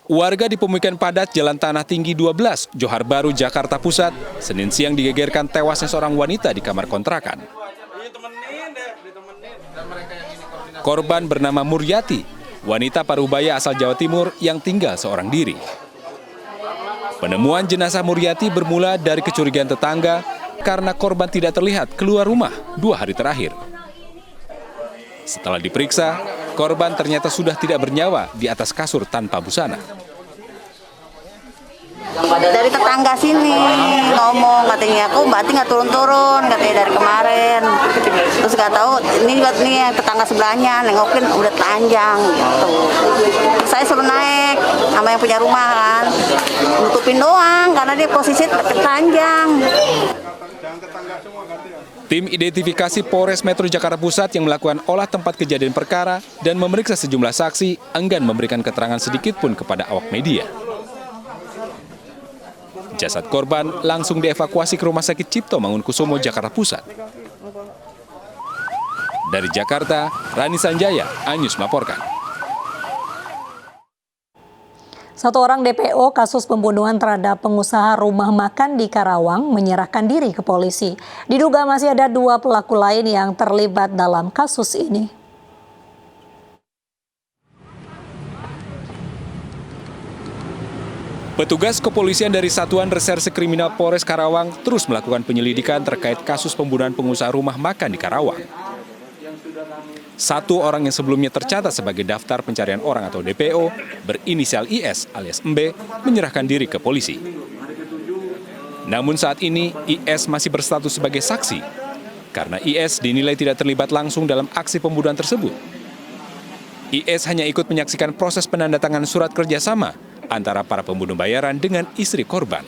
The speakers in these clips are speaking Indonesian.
Warga di pemukiman padat Jalan Tanah Tinggi 12, Johar Baru, Jakarta Pusat, Senin siang digegerkan tewasnya seorang wanita di kamar kontrakan. Korban bernama Muryati, wanita parubaya asal Jawa Timur yang tinggal seorang diri. Penemuan jenazah Muryati bermula dari kecurigaan tetangga karena korban tidak terlihat keluar rumah 2 hari terakhir. Setelah diperiksa, korban ternyata sudah tidak bernyawa di atas kasur tanpa busana. Dari tetangga sini ngomong katanya, aku Mbak Ati nggak turun-turun katanya dari kemarin. Terus nggak tahu ini tetangga sebelahnya nengokin udah telanjang gitu. Saya suruh naik sama yang punya rumah kan, nutupin doang karena dia posisi telanjang. Tim identifikasi Polres Metro Jakarta Pusat yang melakukan olah tempat kejadian perkara dan memeriksa sejumlah saksi enggan memberikan keterangan sedikit pun kepada awak media. Jasad korban langsung dievakuasi ke Rumah Sakit Cipto Mangunkusumo, Jakarta Pusat. Dari Jakarta, Rani Sanjaya, iNews melaporkan. Satu orang DPO kasus pembunuhan terhadap pengusaha rumah makan di Karawang menyerahkan diri ke polisi. Diduga masih ada 2 pelaku lain yang terlibat dalam kasus ini. Petugas kepolisian dari Satuan Reserse Kriminal Polres Karawang terus melakukan penyelidikan terkait kasus pembunuhan pengusaha rumah makan di Karawang. 1 orang yang sebelumnya tercatat sebagai daftar pencarian orang atau DPO berinisial IS alias MB menyerahkan diri ke polisi. Namun saat ini IS masih berstatus sebagai saksi karena IS dinilai tidak terlibat langsung dalam aksi pembunuhan tersebut. IS hanya ikut menyaksikan proses penandatanganan surat kerjasama antara para pembunuh bayaran dengan istri korban.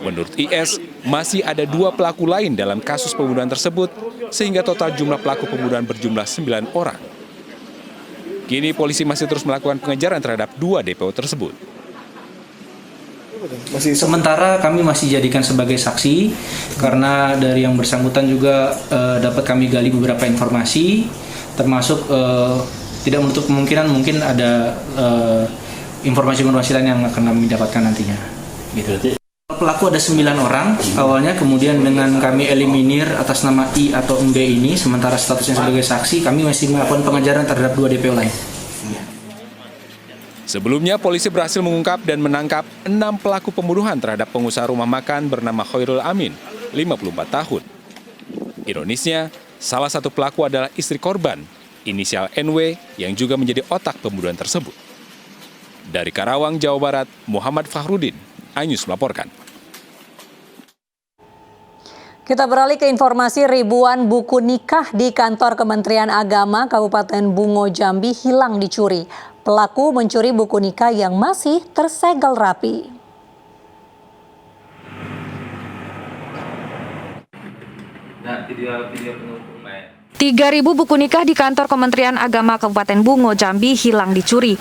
Menurut IS, masih ada 2 pelaku lain dalam kasus pembunuhan tersebut, sehingga total jumlah pelaku pembunuhan berjumlah 9 orang. Kini polisi masih terus melakukan pengejaran terhadap 2 DPO tersebut. Sementara kami masih jadikan sebagai saksi, karena dari yang bersangkutan juga dapat kami gali beberapa informasi, termasuk tidak menutup kemungkinan mungkin ada informasi-informasi lain yang akan kami dapatkan nantinya. Gitu. Pelaku ada 9 orang awalnya, kemudian dengan kami eliminir atas nama I atau MB ini, sementara statusnya sebagai saksi, kami masih melakukan pengejaran terhadap 2 DPO lain. Sebelumnya, polisi berhasil mengungkap dan menangkap 6 pelaku pembunuhan terhadap pengusaha rumah makan bernama Khairul Amin, 54 tahun. Ironisnya, salah satu pelaku adalah istri korban, inisial NW, yang juga menjadi otak pembunuhan tersebut. Dari Karawang, Jawa Barat, Muhammad Fahrudin, iNews melaporkan. Kita beralih ke informasi ribuan buku nikah di kantor Kementerian Agama Kabupaten Bungo, Jambi hilang dicuri. Pelaku mencuri buku nikah yang masih tersegel rapi. Nah, 3.000 buku nikah di kantor Kementerian Agama Kabupaten Bungo, Jambi hilang dicuri.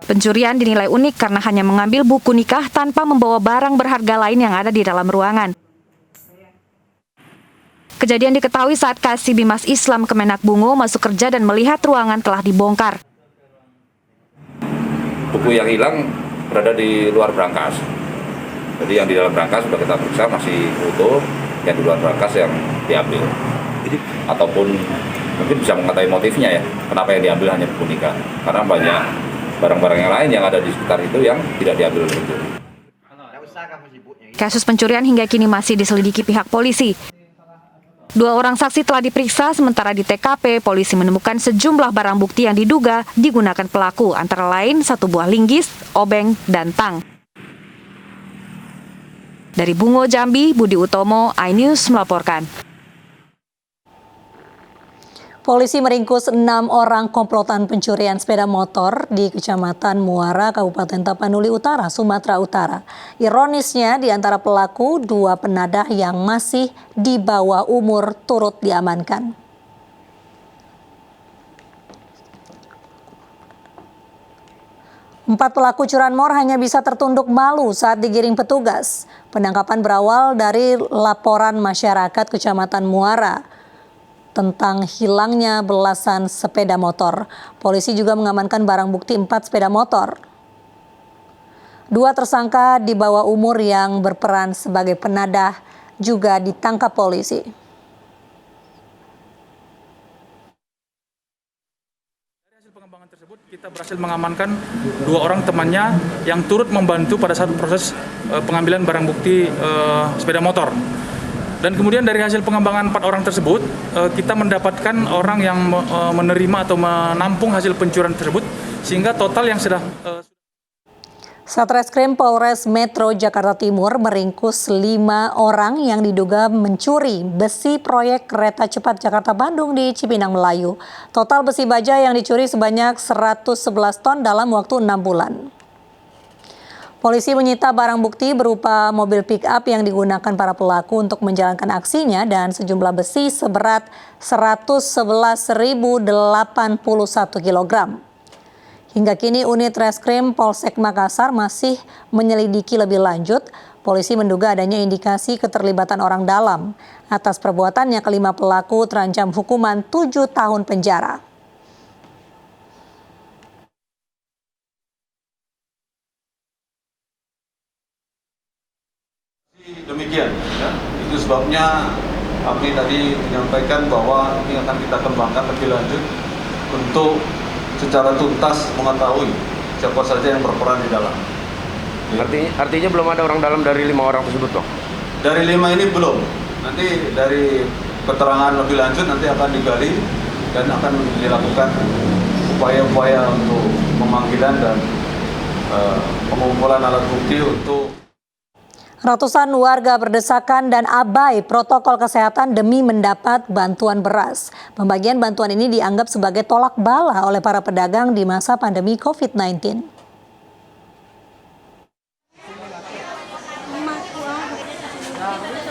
Pencurian dinilai unik karena hanya mengambil buku nikah tanpa membawa barang berharga lain yang ada di dalam ruangan. Kejadian diketahui saat Kasih Bimas Islam Kemenak Bungo masuk kerja dan melihat ruangan telah dibongkar. Buku yang hilang berada di luar brankas. Jadi yang di dalam brankas sudah kita periksa masih utuh, yang di luar brankas yang diambil. Ataupun mungkin bisa mengetahui motifnya ya, kenapa yang diambil hanya buku nikah. Karena banyak barang-barang yang lain yang ada di sekitar itu yang tidak diambil oleh pencuri. Kasus pencurian hingga kini masih diselidiki pihak polisi. 2 orang saksi telah diperiksa, sementara di TKP polisi menemukan sejumlah barang bukti yang diduga digunakan pelaku, antara lain 1 buah linggis, obeng, dan tang. Dari Bungo, Jambi, Budi Utomo, iNews melaporkan. Polisi meringkus 6 orang komplotan pencurian sepeda motor di Kecamatan Muara, Kabupaten Tapanuli Utara, Sumatera Utara. Ironisnya, di antara pelaku 2 penadah yang masih di bawah umur turut diamankan. Empat pelaku curanmor hanya bisa tertunduk malu saat digiring petugas. Penangkapan berawal dari laporan masyarakat Kecamatan Muara. tentang hilangnya belasan sepeda motor. Polisi juga mengamankan barang bukti 4 sepeda motor. 2 tersangka di bawah umur yang berperan sebagai penadah juga ditangkap polisi. Pengembangan tersebut kita berhasil mengamankan 2 orang temannya yang turut membantu pada saat proses pengambilan barang bukti sepeda motor. Dan kemudian dari hasil pengembangan 4 orang tersebut kita mendapatkan orang yang menerima atau menampung hasil pencurian tersebut sehingga total yang sudah Satreskrim Polres Metro Jakarta Timur meringkus 5 orang yang diduga mencuri besi proyek kereta cepat Jakarta-Bandung di Cipinang Melayu. Total besi baja yang dicuri sebanyak 111 ton dalam waktu 6 bulan. Polisi menyita barang bukti berupa mobil pick-up yang digunakan para pelaku untuk menjalankan aksinya dan sejumlah besi seberat 111.081 kg. Hingga kini unit Reskrim Polsek Makassar masih menyelidiki lebih lanjut. Polisi menduga adanya indikasi keterlibatan orang dalam. Atas perbuatannya, kelima pelaku terancam hukuman 7 tahun penjara. Demikian, ya. Itu sebabnya kami tadi menyampaikan bahwa ini akan kita kembangkan lebih lanjut untuk secara tuntas mengetahui siapa saja yang berperan di dalam. Artinya belum ada orang dalam dari 5 orang tersebut, toh? Dari 5 ini belum. Nanti dari keterangan lebih lanjut nanti akan digali dan akan dilakukan upaya-upaya untuk pemanggilan dan pengumpulan alat bukti untuk. Ratusan warga berdesakan dan abai protokol kesehatan demi mendapat bantuan beras. Pembagian bantuan ini dianggap sebagai tolak bala oleh para pedagang di masa pandemi COVID-19.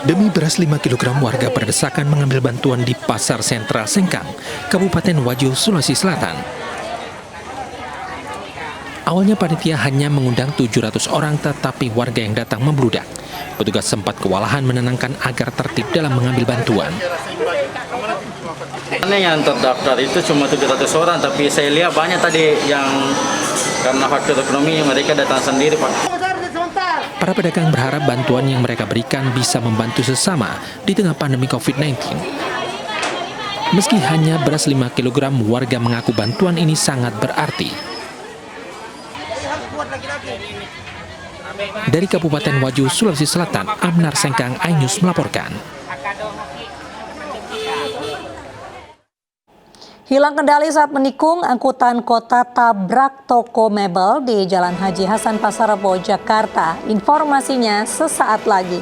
Demi beras 5 kg, warga berdesakan mengambil bantuan di Pasar Sentral Sengkang, Kabupaten Wajo, Sulawesi Selatan. Awalnya panitia hanya mengundang 700 orang, tetapi warga yang datang membludak. Petugas sempat kewalahan menenangkan agar tertib dalam mengambil bantuan. Yang terdaftar itu cuma 700 orang, tapi saya lihat banyak tadi yang karena faktor ekonomi mereka datang sendiri, Pak. Para pedagang berharap bantuan yang mereka berikan bisa membantu sesama di tengah pandemi COVID-19. Meski hanya beras 5 kg, warga mengaku bantuan ini sangat berarti. Dari Kabupaten Wajo, Sulawesi Selatan, Amnar Sengkang, iNews melaporkan. Hilang kendali saat menikung, angkutan kota tabrak toko mebel di Jalan Haji Hasan Pasar Rebo, Jakarta. Informasinya sesaat lagi.